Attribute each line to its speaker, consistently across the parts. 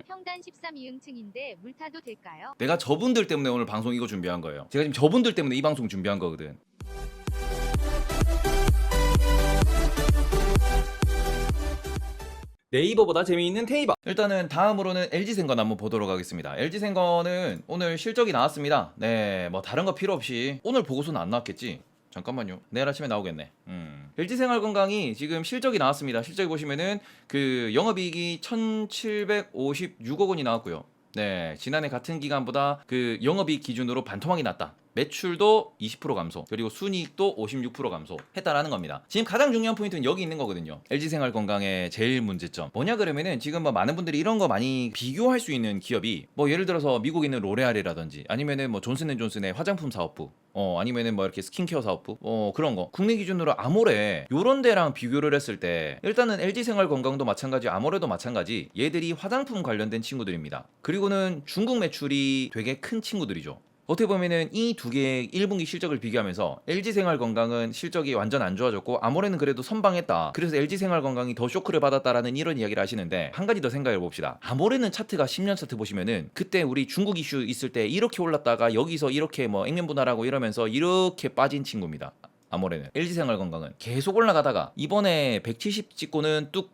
Speaker 1: 평단 13 2층인데 물 타도 될까요?
Speaker 2: 내가 저분들 때문에 오늘 방송 이거 준비한 거예요. 제가 지금 저분들 때문에 이 방송 준비한 거거든. 네이버보다 재미있는 테이버. 일단은 다음으로는 LG생건 한번 보도록 하겠습니다. LG생건은 오늘 실적이 나왔습니다. 네, 뭐 다른 거 필요 없이 오늘 보고서는 안 나왔겠지? 잠깐만요. 내일 아침에 나오겠네. LG생활건강이 지금 실적이 나왔습니다. 실적이 보시면은 그 영업이익이 1,756억 원이 나왔고요. 네, 지난해 같은 기간보다 그 영업이익 기준으로 반토막이 났다. 매출도 20% 감소, 그리고 순이익도 56% 감소했다라는 겁니다. 지금 가장 중요한 포인트는 여기 있는 거거든요. LG생활건강의 제일 문제점 뭐냐 그러면은 지금 뭐 많은 분들이 이런 거 많이 비교할 수 있는 기업이 뭐 예를 들어서 미국에 있는 로레알이라든지 아니면은 뭐 존슨앤존슨의 화장품 사업부, 아니면은 뭐 이렇게 스킨케어 사업부, 그런 거 국내 기준으로 아모레 요런 데랑 비교를 했을 때 일단은 LG생활건강도 마찬가지, 아모레도 마찬가지, 얘들이 화장품 관련된 친구들입니다. 그리고는 중국 매출이 되게 큰 친구들이죠. 어떻게 보면은 이 두 개의 1분기 실적을 비교하면서 LG생활건강은 실적이 완전 안 좋아졌고 아모레는 그래도 선방했다. 그래서 LG생활건강이 더 쇼크를 받았다라는 이런 이야기를 하시는데, 한 가지 더 생각해 봅시다. 아모레는 차트가 10년 차트 보시면은 그때 우리 중국 이슈 있을 때 이렇게 올랐다가 여기서 이렇게 뭐 액면분할하고 이러면서 이렇게 빠진 친구입니다. 아모레는. LG생활건강은 계속 올라가다가 이번에 170 찍고는 뚝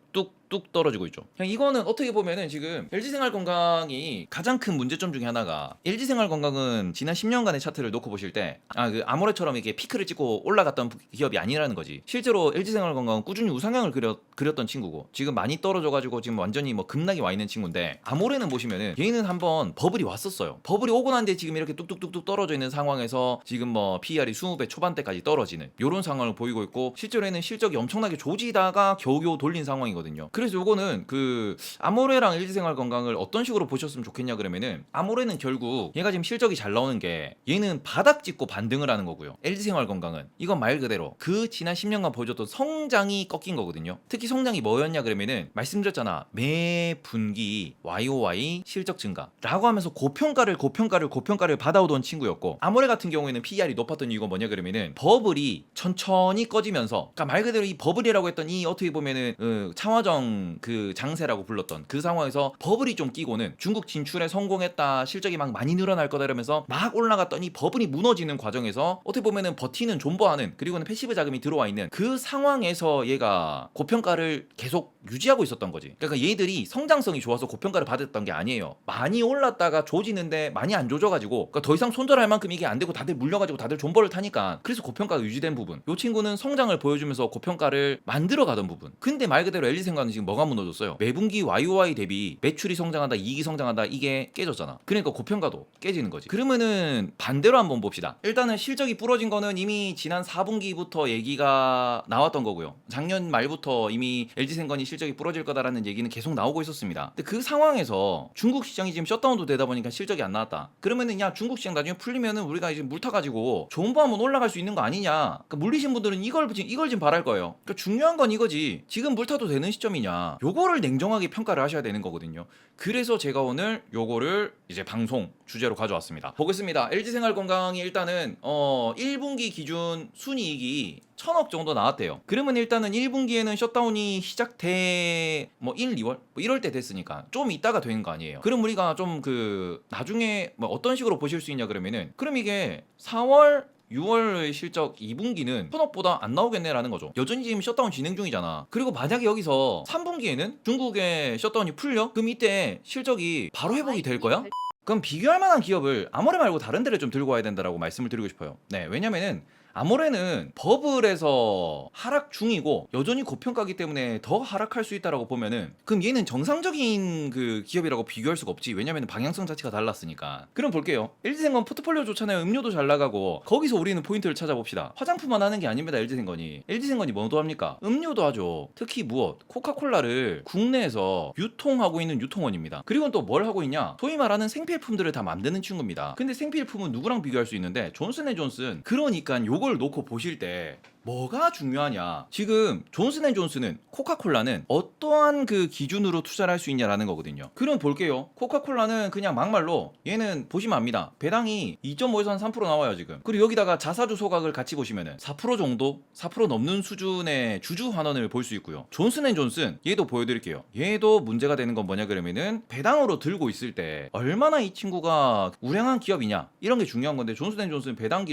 Speaker 2: 떨어지고 있죠. 그냥 이거는 어떻게 보면은 지금 LG생활건강이 가장 큰 문제점 중에 하나가, LG생활건강은 지난 10년간의 차트를 놓고 보실 때 그 아모레처럼 이렇게 피크를 찍고 올라갔던 기업이 아니라는 거지. 실제로 LG생활건강은 꾸준히 우상향을 그렸던 친구고 지금 많이 떨어져가지고 지금 완전히 뭐 급락이 와 있는 친구인데, 아모레는 보시면은 얘는 한번 버블이 왔었어요. 버블이 오고 난 뒤에 지금 이렇게 뚝뚝뚝뚝 떨어져 있는 상황에서 지금 뭐 PER이 20배 초반대까지 떨어지는 요런 상황을 보이고 있고, 실제로는 실적이 엄청나게 조지다가 겨우겨우 돌린 상황이거든요. 그래서 요거는 그 아모레랑 LG생활건강을 어떤 식으로 보셨으면 좋겠냐 그러면은, 아모레는 결국 얘가 지금 실적이 잘 나오는 게 얘는 바닥 찍고 반등을 하는 거고요. LG생활건강은 이건 말 그대로 그 지난 10년간 보여줬던 성장이 꺾인 거거든요. 특히 성장이 뭐였냐 그러면은 말씀드렸잖아. 매 분기 YOY 실적 증가라고 하면서 고평가를 받아오던 친구였고, 아모레 같은 경우에는 PER이 높았던 이유가 뭐냐 그러면은 버블이 천천히 꺼지면서, 그러니까 말 그대로 이 버블이라고 했던 이 어떻게 보면은 창화정 그 장세라고 불렀던 그 상황에서 버블이 좀 끼고는 중국 진출에 성공했다, 실적이 막 많이 늘어날 거다 이러면서 막 올라갔더니 버블이 무너지는 과정에서 어떻게 보면은 버티는 존버하는, 그리고는 패시브 자금이 들어와 있는 그 상황에서 얘가 고평가를 계속 유지하고 있었던 거지. 그러니까 얘들이 성장성이 좋아서 고평가를 받았던 게 아니에요. 많이 올랐다가 조지는데 많이 안 조져가지고, 그러니까 더 이상 손절할 만큼 이게 안 되고 다들 물려가지고 다들 존버를 타니까, 그래서 고평가가 유지된 부분. 요 친구는 성장을 보여주면서 고평가를 만들어가던 부분. 근데 말 그대로 LG생활은 지금 뭐가 무너졌어요? 매분기 YOY 대비 매출이 성장한다, 이익이 성장한다, 이게 깨졌잖아. 그러니까 고평가도 깨지는 거지. 그러면은 반대로 한번 봅시다. 일단은 실적이 부러진 거는 이미 지난 4분기부터 얘기가 나왔던 거고요. 작년 말부터 이미 LG생건이 실적이 부러질 거다라는 얘기는 계속 나오고 있었습니다. 근데 그 상황에서 중국 시장이 지금 셧다운도 되다 보니까 실적이 안 나왔다. 그러면은 야, 중국 시장 나중에 풀리면은 우리가 이제 물 타가지고 좋은 거 한번 올라갈 수 있는 거 아니냐. 그러니까 물리신 분들은 이걸 지금 바랄 거예요. 그러니까 중요한 건 이거지. 지금 물 타도 되는 시점이냐. 요거를 냉정하게 평가를 하셔야 되는 거거든요. 그래서 제가 오늘 요거를 이제 방송 주제로 가져왔습니다. 보겠습니다. LG생활건강이 일단은 1분기 기준 순이익이 1,000억 정도 나왔대요. 그러면 일단은 1분기에는 셧다운이 시작돼 뭐 1, 2월 뭐 이럴 때 됐으니까 좀 있다가 되는 거 아니에요. 그럼 우리가 좀 그 나중에 뭐 어떤 식으로 보실 수 있냐 그러면은, 그럼 이게 4월 6월의 실적 2분기는 1,000억보다 안 나오겠네라는 거죠. 여전히 지금 셧다운 진행 중이잖아. 그리고 만약에 여기서 3분기에는 중국의 셧다운이 풀려? 그럼 이때 실적이 바로 회복이 될 거야? 그럼 비교할 만한 기업을 아모레 말고 다른 데를 좀 들고 와야 된다라고 말씀을 드리고 싶어요. 네, 왜냐면은 아모레는 버블에서 하락 중이고 여전히 고평가기 때문에 더 하락할 수 있다라고 보면은, 그럼 얘는 정상적인 그 기업이라고 비교할 수가 없지. 왜냐면 방향성 자체가 달랐으니까. 그럼 볼게요. LG생건 포트폴리오 좋잖아요. 음료도 잘 나가고. 거기서 우리는 포인트를 찾아봅시다. 화장품만 하는 게 아닙니다. LG생건이 뭐도 합니까? 음료도 하죠. 특히 무엇? 코카콜라를 국내에서 유통하고 있는 유통원입니다. 그리고 또 뭘 하고 있냐? 소위 말하는 생필품들을 다 만드는 친구입니다. 근데 생필품은 누구랑 비교할 수 있는데 존슨앤존슨. 그러니까 요걸 놓고 보실 때 뭐가 중요하냐? 지금 존슨앤존슨은 코카콜라는 어떠한 그 기준으로 투자를 할 수 있냐라는 거거든요. 그럼 볼게요. 코카콜라는 그냥 막말로 얘는 보시면 압니다. 배당이 2.5에서 한 3% 나와요 지금. 그리고 여기다가 자사주 소각을 같이 보시면은 4% 정도, 4% 넘는 수준의 주주 환원을 볼 수 있고요. 존슨앤존슨 얘도 보여드릴게요. 얘도 문제가 되는 건 뭐냐 그러면은 배당으로 들고 있을 때 얼마나 이 친구가 우량한 기업이냐 이런 게 중요한 건데 존슨앤존슨 배당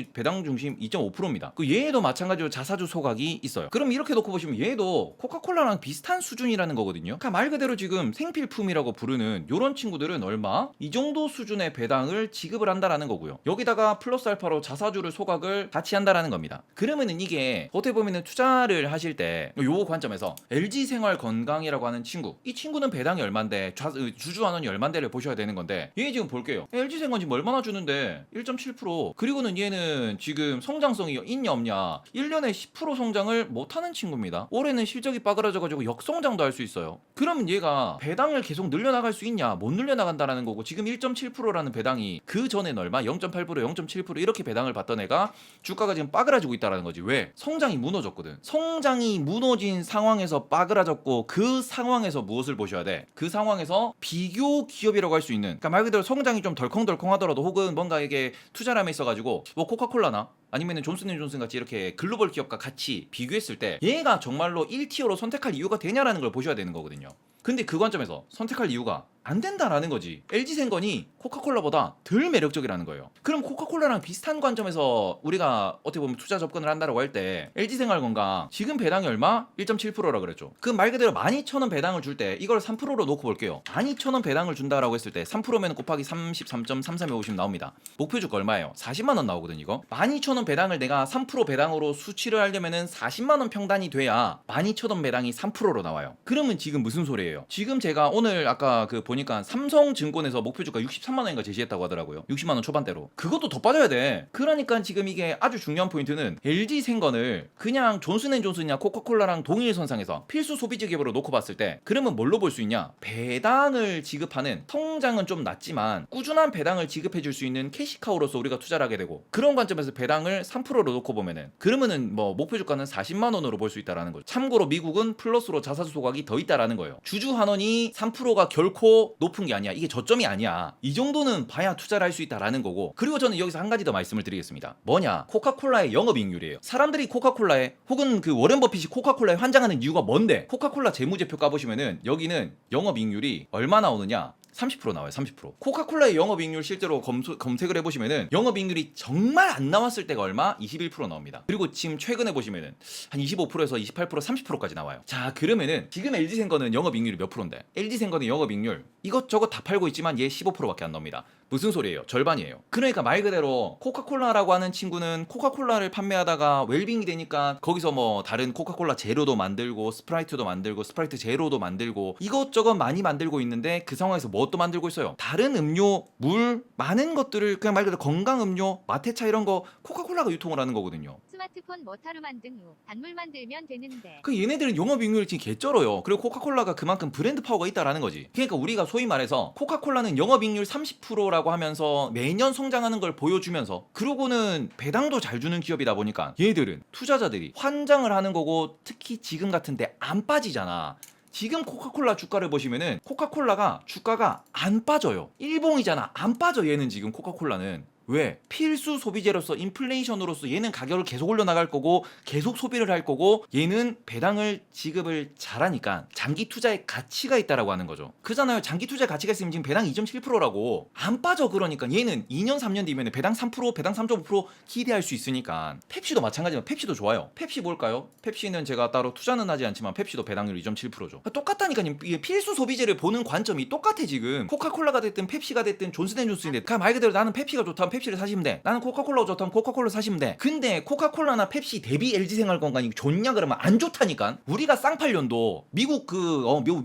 Speaker 2: 중심 2.5%입니다. 그 얘도 마찬가지로 자사주 소각이 있어요. 그럼 이렇게 놓고 보시면 얘도 코카콜라랑 비슷한 수준이라는 거거든요. 그러니까 말 그대로 지금 생필품이라고 부르는 요런 친구들은 얼마? 이 정도 수준의 배당을 지급을 한다라는 거고요. 여기다가 플러스 알파로 자사주를 소각을 같이 한다라는 겁니다. 그러면은 이게 어떻게 보면은 투자를 하실 때 요 관점에서 LG생활건강이라고 하는 친구, 이 친구는 배당이 얼만데 주주환원이 얼만데를 보셔야 되는 건데 얘 지금 볼게요. LG생활 지금 얼마나 주는데 1.7%. 그리고는 얘는 지금 성장성이 있냐 없냐 1년에 10% 성장을 못하는 친구입니다. 올해는 실적이 빠그라져가지고 역성장도 할 수 있어요. 그러면 얘가 배당을 계속 늘려나갈 수 있냐? 못 늘려나간다라는 거고, 지금 1.7%라는 배당이 그 전에는 얼마? 0.8%, 0.7% 이렇게 배당을 받던 애가 주가가 지금 빠그라지고 있다라는 거지. 왜? 성장이 무너졌거든. 성장이 무너진 상황에서 빠그라졌고, 그 상황에서 무엇을 보셔야 돼? 그 상황에서 비교 기업이라고 할 수 있는, 그러니까 말 그대로 성장이 좀 덜컹덜컹 하더라도, 혹은 뭔가 이게 투자람에 있어가지고 뭐 코카콜라나 아니면 존슨앤존슨 같이 이렇게 글로벌 기업과 같이 비교했을 때 얘가 정말로 1티어로 선택할 이유가 되냐라는 걸 보셔야 되는 거거든요. 근데 그 관점에서 선택할 이유가 안 된다라는 거지. LG생건이 코카콜라보다 덜 매력적이라는 거예요. 그럼 코카콜라랑 비슷한 관점에서 우리가 어떻게 보면 투자 접근을 한다라고 할 때 LG생활건강 지금 배당이 얼마? 1.7%라 그랬죠. 그 말 그대로 12,000원 배당을 줄 때 이걸 3%로 놓고 볼게요. 12,000원 배당을 준다라고 했을 때 3%면 곱하기 33.3350 나옵니다. 목표 주가 얼마예요? 40만 원 나오거든 이거. 12,000원 배당을 내가 3% 배당으로 수취를 하려면은 40만 원 평단이 돼야 12,000원 배당이 3%로 나와요. 그러면 지금 무슨 소리예요? 지금 제가 오늘 아까 그 보니까 삼성증권에서 목표주가 63만 원인가 제시했다고 하더라고요. 60만 원 초반대로. 그것도 더 빠져야 돼. 그러니까 지금 이게 아주 중요한 포인트는 LG생건을 그냥 존슨앤존슨이나 코카콜라랑 동일 선상에서 필수 소비재 기업으로 놓고 봤을 때, 그러면 뭘로 볼 수 있냐? 배당을 지급하는, 성장은 좀 낮지만 꾸준한 배당을 지급해 줄 수 있는 캐시카우로서 우리가 투자를 하게 되고, 그런 관점에서 배당을 3%로 놓고 보면은 그러면은 뭐 목표 주가는 40만 원으로 볼 수 있다라는 거죠. 참고로 미국은 플러스로 자사주 소각이 더 있다라는 거예요. 주주 환원이 3%가 결코 높은 게 아니야. 이게 저점이 아니야. 이 정도는 봐야 투자를 할 수 있다라는 거고. 그리고 저는 여기서 한 가지 더 말씀을 드리겠습니다. 뭐냐? 코카콜라의 영업이익률이에요. 사람들이 코카콜라에, 혹은 그 워렌 버핏이 코카콜라에 환장하는 이유가 뭔데? 코카콜라 재무제표 까보시면은 여기는 영업이익률이 얼마 나오느냐? 30% 나와요. 30%. 코카콜라의 영업이익률 실제로 검색을 해보시면은 영업이익률이 정말 안 나왔을 때가 얼마? 21% 나옵니다. 그리고 지금 최근에 보시면은 한 25%에서 28%, 30%까지 나와요. 자, 그러면은 지금 LG생건은 영업이익률이 몇 프로인데? LG생건의 영업이익률 이것저것 다 팔고 있지만 얘 15%밖에 안 나옵니다. 무슨 소리예요? 절반이에요. 그러니까 말 그대로 코카콜라라고 하는 친구는 코카콜라를 판매하다가 웰빙이 되니까 거기서 뭐 다른 코카콜라 제로도 만들고 스프라이트도 만들고 스프라이트 제로도 만들고 이것저것 많이 만들고 있는데, 그 상황에서 뭐 또 만들고 있어요? 다른 음료, 물, 많은 것들을 그냥 말 그대로 건강 음료, 마테차 이런 거 코카콜라가 유통을 하는 거거든요.
Speaker 1: 스마트폰 머타루만 등요. 단물 만들면 되는데.
Speaker 2: 그 얘네들은 영업이익률이 지금 개쩔어요. 그리고 코카콜라가 그만큼 브랜드 파워가 있다라는 거지. 그러니까 우리가 소위 말해서 코카콜라는 영업이익률 30%라고 하면서 매년 성장하는 걸 보여주면서, 그러고는 배당도 잘 주는 기업이다 보니까 얘들은 투자자들이 환장을 하는 거고, 특히 지금 같은데 안 빠지잖아. 지금 코카콜라 주가를 보시면은 코카콜라가 주가가 안 빠져요. 일봉이잖아. 안 빠져 얘는 지금 코카콜라는. 왜? 필수 소비재로서 인플레이션으로서 얘는 가격을 계속 올려나갈 거고 계속 소비를 할 거고, 얘는 배당을 지급을 잘하니까 장기 투자의 가치가 있다라고 하는 거죠. 그잖아요. 장기 투자의 가치가 있으면 지금 배당 2.7%라고 안 빠져. 그러니까 얘는 2년 3년 뒤면 배당 3%, 배당 3.5% 기대할 수 있으니까. 펩시도 마찬가지로 펩시도 좋아요. 펩시 뭘까요? 펩시는 제가 따로 투자는 하지 않지만 펩시도 배당률 2.7%죠. 똑같다니까. 이게 필수 소비재를 보는 관점이 똑같아. 지금 코카콜라가 됐든 펩시가 됐든 존슨앤존슨이 됐든, 그냥 말 그대로 나는 펩시가 좋다면 펩시를 사시면 돼. 나는 코카콜라가 좋다면 코카콜라 사시면 돼. 근데 코카콜라나 펩시 대비 LG생활건강이 좋냐 그러면 안 좋다니까. 우리가 쌍팔년도 미국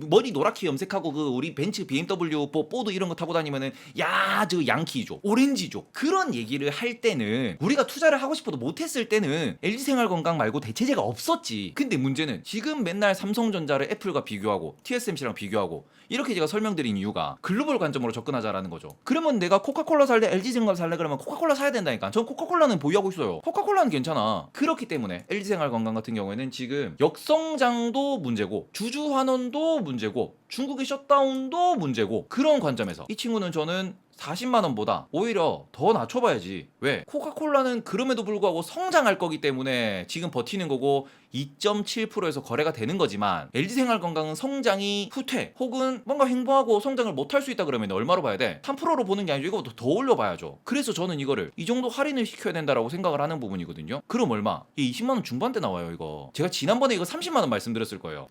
Speaker 2: 머리 노랗게 염색하고 그 우리 벤츠 BMW 보드 이런 거 타고 다니면은 야 저 양키족 오렌지족 그런 얘기를 할 때는, 우리가 투자를 하고 싶어도 못했을 때는 LG생활건강 말고 대체제가 없었지. 근데 문제는 지금 맨날 삼성전자를 애플과 비교하고 TSMC랑 비교하고 이렇게 제가 설명드린 이유가 글로벌 관점으로 접근하자라는 거죠. 그러면 내가 코카콜라 살래 LG생활 살래? 그러면 코카콜라 사야 된다니까. 전 코카콜라는 보유하고 있어요. 코카콜라는 괜찮아. 그렇기 때문에 LG생활건강 같은 경우에는 지금 역성장도 문제고 주주환원도 문제고 중국의 셧다운도 문제고, 그런 관점에서 이 친구는 저는 40만원보다 오히려 더 낮춰봐야지. 왜? 코카콜라는 그럼에도 불구하고 성장할 거기 때문에 지금 버티는 거고 2.7%에서 거래가 되는 거지만, LG생활건강은 성장이 후퇴 혹은 뭔가 횡보하고 성장을 못할 수 있다 그러면 얼마로 봐야 돼? 3%로 보는 게 아니고 이거보다 더 올려봐야죠. 그래서 저는 이거를 이 정도 할인을 시켜야 된다라고 생각을 하는 부분이거든요. 그럼 얼마? 이 20만원 중반대 나와요. 이거 제가 지난번에 이거 30만원 말씀드렸을 거예요.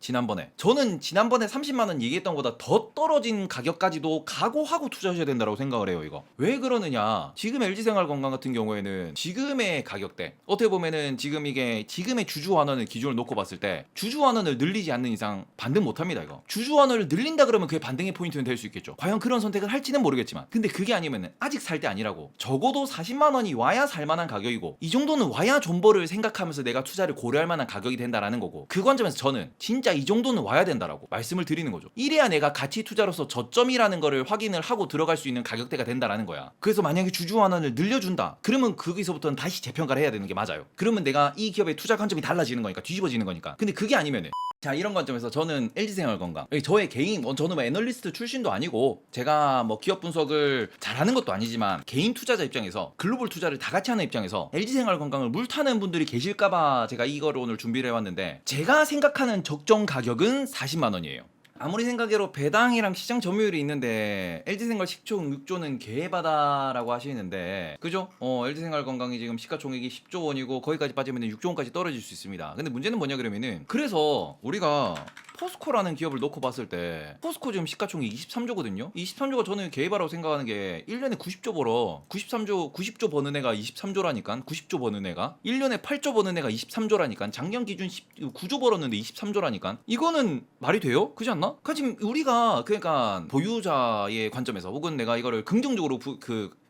Speaker 2: 저는 지난번에 30만원 얘기했던 것보다 더 떨어진 가격까지도 각오하고 투자하셔야 된다고 생각을 해요. 이거 왜 그러느냐, 지금 LG생활건강 같은 경우에는 지금의 가격대, 어떻게 보면은 지금 이게 지금의 주주환원을 기준을 놓고 봤을 때 주주환원을 늘리지 않는 이상 반등 못합니다. 이거 주주환원을 늘린다 그러면 그게 반등의 포인트는 될 수 있겠죠. 과연 그런 선택을 할지는 모르겠지만, 근데 그게 아니면은 아직 살 때 아니라고. 적어도 40만원이 와야 살만한 가격이고, 이 정도는 와야 존버를 생각하면서 내가 투자를 고려할 만한 가격이 된다라는 거고, 그 관점에서 저는 진짜 이 정도는 와야 된다라고 말씀을 드리는 거죠. 이래야 내가 가치 투자로서 저점이라는 거를 확인을 하고 들어갈 수 있는 가격대가 된다라는 거야. 그래서 만약에 주주환원을 늘려준다 그러면 거기서부터는 다시 재평가를 해야 되는 게 맞아요. 그러면 내가 이 기업의 투자 관점이 달라지는 거니까, 뒤집어지는 거니까. 근데 그게 아니면은, 자, 이런 관점에서 저는 LG생활건강, 저의 개인, 저는 뭐 애널리스트 출신도 아니고 제가 뭐 기업 분석을 잘하는 것도 아니지만, 개인 투자자 입장에서 글로벌 투자를 다 같이 하는 입장에서 LG생활건강을 물타는 분들이 계실까봐 제가 이거를 오늘 준비를 해왔는데, 제가 생각하는 적정 가격은 40만원이에요. 아무리 생각해도 배당이랑 시장 점유율이 있는데 LG생활 시총 6조는 개바다라고 하시는데, 그죠? LG생활건강이 지금 시가총액이 10조 원이고 거기까지 빠지면 6조 원까지 떨어질 수 있습니다. 근데 문제는 뭐냐 그러면은, 그래서 우리가 포스코라는 기업을 놓고 봤을 때, 포스코 지금 시가총액 23조거든요. 23조가 저는 개바라고 생각하는 게, 1년에 90조 벌어. 90조 버는 애가 23조라니까. 90조 버는 애가 1년에 8조 버는 애가 23조라니까. 작년 기준 9조 벌었는데 23조라니까. 이거는 말이 돼요? 그렇지 않나? 그러니까 지금 우리가, 그러니까 보유자의 관점에서 혹은 내가 이거를 긍정적으로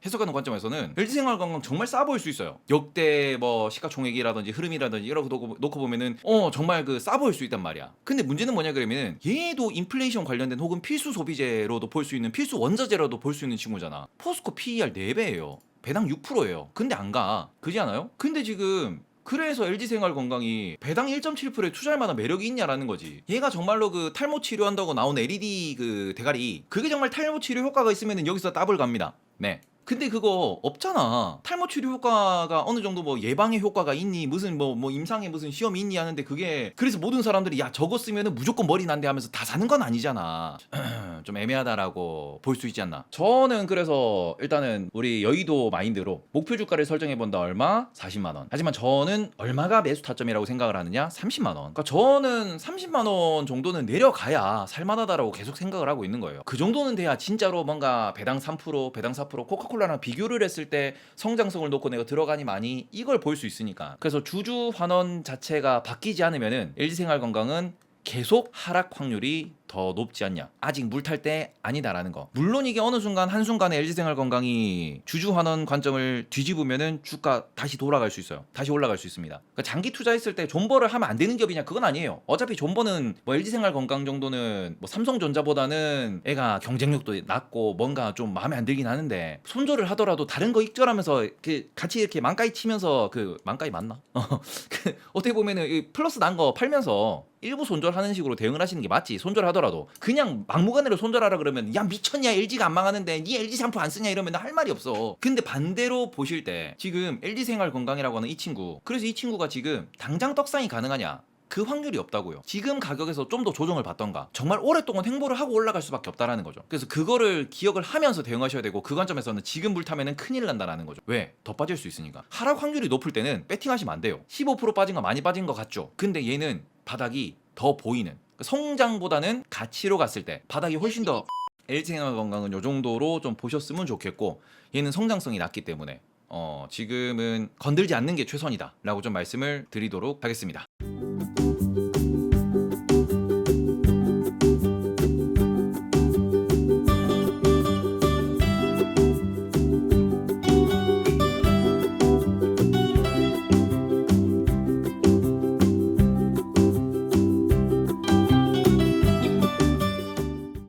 Speaker 2: 해석하는 관점에서는 LG생활건강 정말 싸 보일 수 있어요. 역대 뭐 시가총액이라든지 흐름이라든지 이런 거 놓고 보면은 정말 싸 보일 수 있단 말이야. 근데 문제는 뭐냐 그러면은, 얘도 인플레이션 관련된 혹은 필수 소비재로도 볼 수 있는, 필수 원자재로도 볼 수 있는 친구잖아. 포스코 PER 4배예요. 배당 6%예요. 근데 안 가. 그지 않아요? 근데 지금 그래서 LG생활건강이 배당 1.7%에 투자할 만한 매력이 있냐라는 거지. 얘가 정말로 탈모 치료한다고 나온 LED 대가리, 그게 정말 탈모 치료 효과가 있으면 여기서 더블 갑니다. 네. 근데 그거 없잖아. 탈모 치료 효과가 어느 정도 뭐 예방의 효과가 있니, 무슨 뭐 임상에 무슨 시험이 있니 하는데, 그게 그래서 모든 사람들이 야 저거 쓰면은 무조건 머리 난대 하면서 다 사는 건 아니잖아. 좀 애매하다라고 볼 수 있지 않나. 저는 그래서 일단은 우리 여의도 마인드로 목표 주가를 설정해 본다. 얼마? 40만 원. 하지만 저는 얼마가 매수 타점이라고 생각을 하느냐? 30만 원. 그러니까 저는 30만 원 정도는 내려가야 살만하다라고 계속 생각을 하고 있는 거예요. 그 정도는 돼야 진짜로 뭔가 배당 3%, 배당 4%, 코카콜라랑 비교를 했을 때 성장성을 놓고 내가 들어가니 많이, 이걸 볼 수 있으니까. 그래서 주주 환원 자체가 바뀌지 않으면은 LG생활건강은 계속 하락 확률이 더 높지 않냐. 아직 물 탈 때 아니다라는 거. 물론 이게 어느 순간 한순간에 LG생활건강이 주주환원 관점을 뒤집으면은 주가 다시 돌아갈 수 있어요. 다시 올라갈 수 있습니다. 그러니까 장기 투자했을 때 존버를 하면 안 되는 기업이냐, 그건 아니에요. 어차피 존버는 뭐 LG생활건강 정도는 뭐 삼성전자보다는 애가 경쟁력도 낮고 뭔가 좀 마음에 안 들긴 하는데, 손절을 하더라도 다른 거 익절하면서 같이 이렇게 망가이 치면서, 망가이 맞나? 어떻게 보면은 플러스 난 거 팔면서 일부 손절하는 식으로 대응을 하시는 게 맞지. 손절하더라도 그냥 막무가내로 손절하라 그러면, 야 미쳤냐, LG가 안 망하는데 니 LG 샴푸 안 쓰냐 이러면 할 말이 없어. 근데 반대로 보실 때 지금 LG생활건강이라고 하는 이 친구, 그래서 이 친구가 지금 당장 떡상이 가능하냐? 그 확률이 없다고요. 지금 가격에서 좀 더 조정을 받던가 정말 오랫동안 횡보를 하고 올라갈 수밖에 없다라는 거죠. 그래서 그거를 기억을 하면서 대응하셔야 되고, 그 관점에서는 지금 물 타면은 큰일 난다라는 거죠. 왜? 더 빠질 수 있으니까. 하락 확률이 높을 때는 배팅하시면 안 돼요. 15% 빠진 거 많이 빠진 거 같죠? 근데 얘는 바닥이 더 보이는, 성장보다는 가치로 갔을 때 바닥이 훨씬 더, LG생활건강은 요 정도로 좀 보셨으면 좋겠고, 얘는 성장성이 낮기 때문에 지금은 건들지 않는 게 최선이다 라고 좀 말씀을 드리도록 하겠습니다.